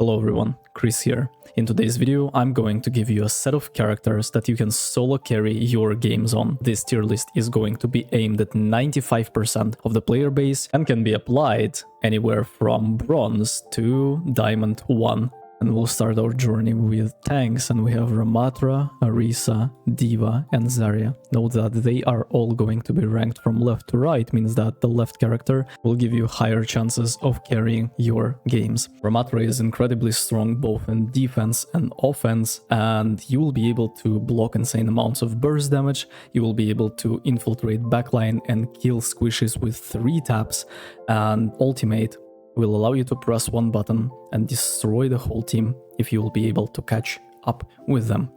Hello everyone, Chris here. In today's video, I'm going to give you a set of characters that you can solo carry your games on. This tier list is going to be aimed at 95% of the player base and can be applied anywhere from bronze to diamond 1. And we'll start our journey with tanks, and we have Ramatra, Orisa, D.Va, and Zarya. Note that they are all going to be ranked from left to right, means that the left character will give you higher chances of carrying your games. Ramatra is incredibly strong both in defense and offense, and you will be able to block insane amounts of burst damage, you will be able to infiltrate backline and kill squishes with 3 taps, and ultimate will allow you to press one button and destroy the whole team if you will be able to catch up with them.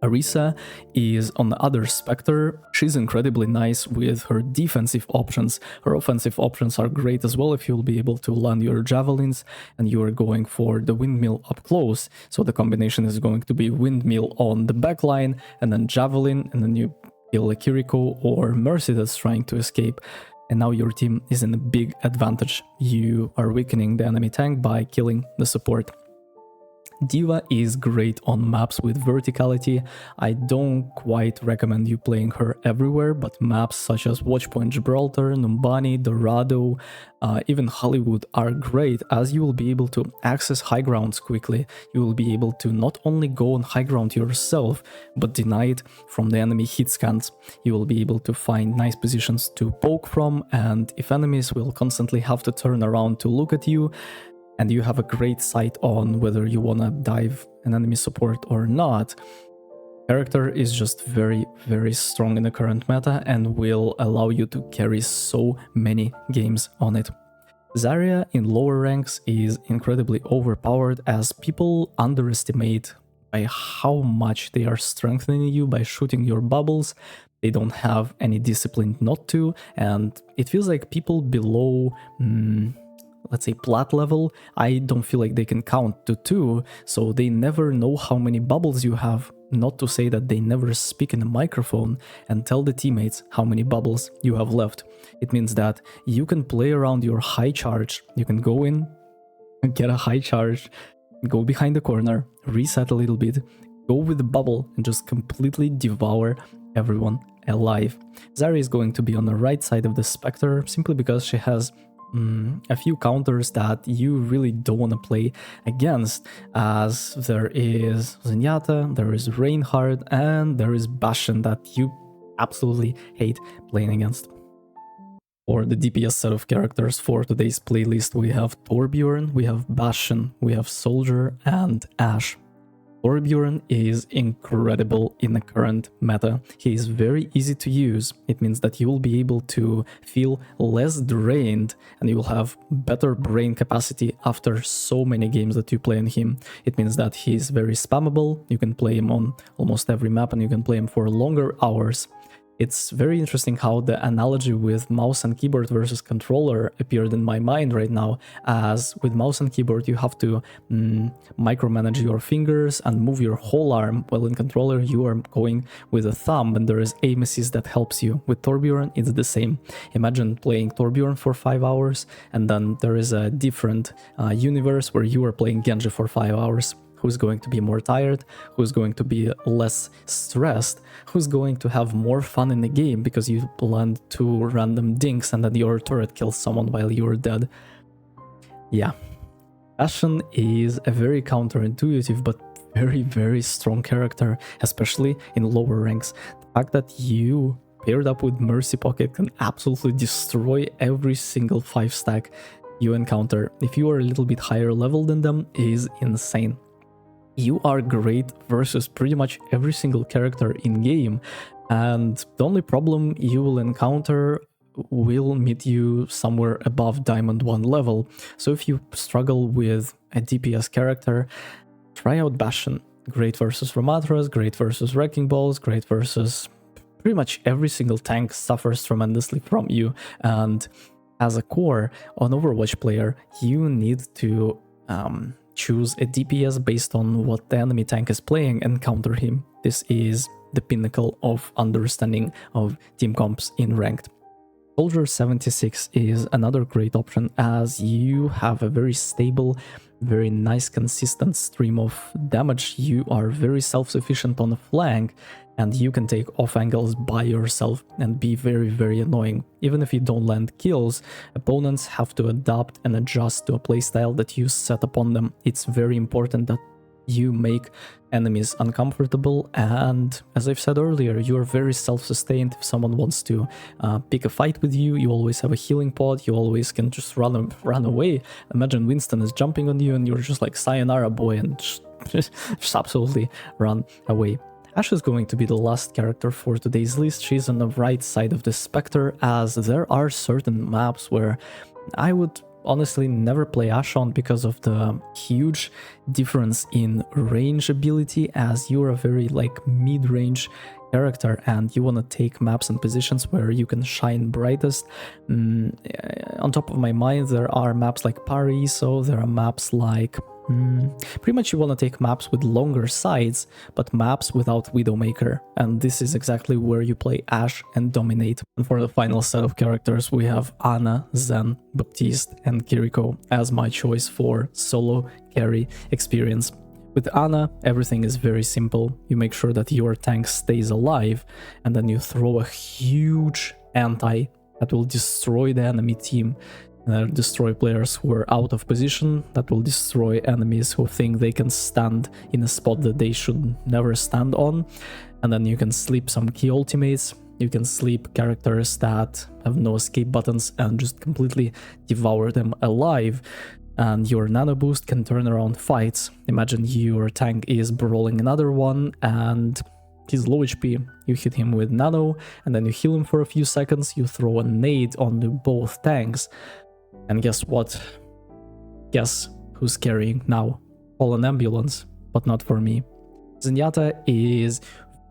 Orisa is on the other specter. She's incredibly nice with her defensive options. Her offensive options are great as well if you'll be able to land your javelins and you are going for the windmill up close. So the combination is going to be windmill on the backline and then javelin, and then you kill a Kiriko or Mercy that's trying to escape. And now your team is in a big advantage. You are weakening the enemy tank by killing the support. D.Va is great on maps with verticality. I don't quite recommend you playing her everywhere, but maps such as Watchpoint Gibraltar, Numbani, Dorado, even Hollywood are great, as you will be able to access high grounds quickly. You will be able to not only go on high ground yourself, but deny it from the enemy hit scans. You will be able to find nice positions to poke from, and if enemies will constantly have to turn around to look at you, and you have a great sight on whether you want to dive an enemy support or not, character is just very, very strong in the current meta and will allow you to carry so many games on it. Zarya in lower ranks is incredibly overpowered, as people underestimate by how much they are strengthening you by shooting your bubbles. They don't have any discipline not to, and it feels like people below let's say plat level, I don't feel like they can count to 2, so they never know how many bubbles you have, not to say that they never speak in a microphone and tell the teammates how many bubbles you have left. It means that you can play around your high charge, you can go in and get a high charge, go behind the corner, reset a little bit, go with the bubble and just completely devour everyone alive. Zarya is going to be on the right side of the specter simply because she has a few counters that you really don't want to play against, as there is Zenyatta, there is Reinhardt, and there is Bastion that you absolutely hate playing against. For the DPS set of characters for today's playlist, we have Torbjorn, we have Bastion, we have Soldier, and Ashe. Torbjorn is incredible in the current meta. He is very easy to use. It means that you will be able to feel less drained and you will have better brain capacity after so many games that you play on him. It means that he is very spammable. You can play him on almost every map and you can play him for longer hours. It's very interesting how the analogy with mouse and keyboard versus controller appeared in my mind right now, as with mouse and keyboard you have to micromanage your fingers and move your whole arm, while in controller you are going with a thumb and there is aim assist that helps you. With Torbjorn it's the same. Imagine playing Torbjorn for 5 hours and then there is a different universe where you are playing Genji for 5 hours. Who's going to be more tired, who's going to be less stressed, who's going to have more fun in the game because you land 2 random dinks and then your turret kills someone while you're dead. Yeah. Bastion is a very counterintuitive but very, very strong character, especially in lower ranks. The fact that you paired up with Mercy Pocket can absolutely destroy every single 5 stack you encounter if you are a little bit higher level than them is insane. You are great versus pretty much every single character in game, and the only problem you will encounter will meet you somewhere above Diamond 1 level. So if you struggle with a DPS character, try out Bastion. Great versus Ramatras, great versus Wrecking Balls, great versus pretty much every single tank suffers tremendously from you. And as a core, on Overwatch player, you need to choose a DPS based on what the enemy tank is playing and counter him. This is the pinnacle of understanding of team comps in ranked. Soldier 76 is another great option, as you have a very stable very nice consistent stream of damage. You are very self-sufficient on the flank, and you can take off angles by yourself and be very annoying. Even if you don't land kills, opponents have to adapt and adjust to a playstyle that you set upon them. It's very important that you make enemies uncomfortable, and as I've said earlier, you're very self-sustained. If someone wants to pick a fight with you, you always have a healing pod, you always can just run away. Imagine Winston is jumping on you and you're just like, sayonara boy, and just absolutely run away. Ashe is going to be the last character for today's list. She's on the right side of the specter, as there are certain maps where I would honestly never play Ashe on because of the huge difference in range ability, as you're a very like mid-range character and you want to take maps and positions where you can shine brightest. On top of my mind, there are maps like Paraiso, there are maps like pretty much you want to take maps with longer sides, but maps without Widowmaker, and this is exactly where you play Ashe and dominate. And for the final set of characters, we have Ana, Zen, Baptiste, and Kiriko as my choice for solo carry experience. With Ana, everything is very simple. You make sure that your tank stays alive, and then you throw a huge anti that will destroy the enemy team. Destroy players who are out of position, that will destroy enemies who think they can stand in a spot that they should never stand on, and then you can sleep some key ultimates, you can sleep characters that have no escape buttons and just completely devour them alive, and your nano boost can turn around fights. Imagine your tank is brawling another one and he's low HP, you hit him with nano and then you heal him for a few seconds, you throw a nade onto both tanks. And guess what? Guess who's carrying now? Call an ambulance, but not for me. Zenyatta is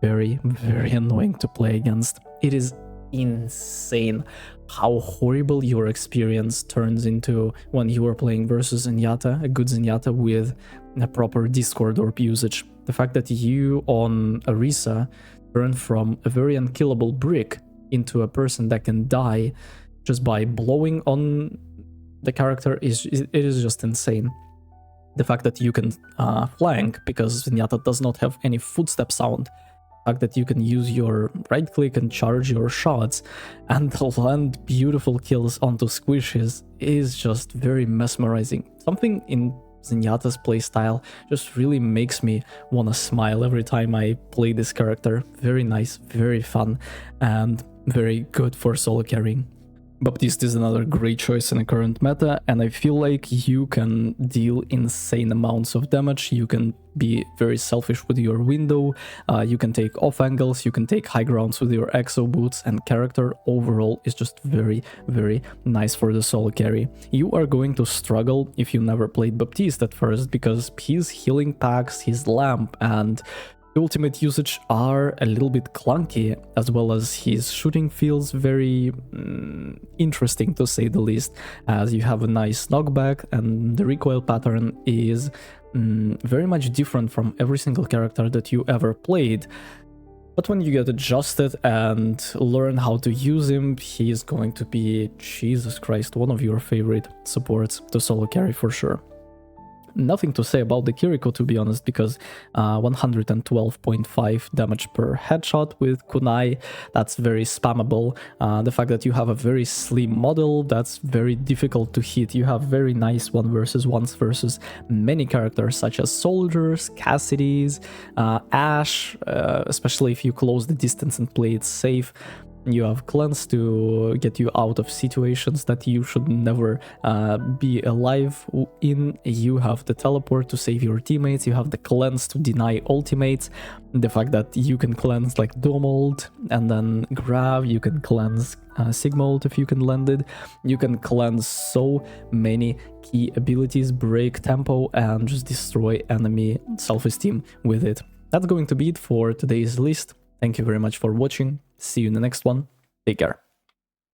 very annoying to play against. It is insane how horrible your experience turns into when you are playing versus Zenyatta, a good Zenyatta with a proper Discord orb usage. The fact that you on Orisa turn from a very unkillable brick into a person that can die just by blowing on the character is just insane. The fact that you can flank, because Zenyatta does not have any footstep sound, the fact that you can use your right click and charge your shots and land beautiful kills onto squishes is just very mesmerizing. Something in Zenyatta's playstyle just really makes me want to smile every time I play this character. Very nice, very fun, and very good for solo carrying. Baptiste is another great choice in the current meta, and I feel like you can deal insane amounts of damage, you can be very selfish with your window, you can take off angles, you can take high grounds with your exo boots, and character overall is just very nice for the solo carry. You are going to struggle if you never played Baptiste at first, because his healing packs, his lamp, and ultimate usage are a little bit clunky, as well as his shooting feels very interesting to say the least, as you have a nice knockback and the recoil pattern is very much different from every single character that you ever played. But when you get adjusted and learn how to use him, he is going to be, Jesus Christ, one of your favorite supports to solo carry for sure. Nothing to say about the Kiriko, to be honest, because 112.5 damage per headshot with kunai, that's very spammable. The fact that you have a very slim model, that's very difficult to hit. You have very nice 1v1s versus many characters such as soldiers, Cassidy's, Ashe, especially if you close the distance and play it safe. You have cleanse to get you out of situations that you should never be alive in. You have the teleport to save your teammates. You have the cleanse to deny ultimates. The fact that you can cleanse like Dome ult and then grab. You can cleanse Sigma ult if you can land it. You can cleanse so many key abilities, break tempo, and just destroy enemy self-esteem with it. That's going to be it for today's list. Thank you very much for watching. See you in the next one. Take care.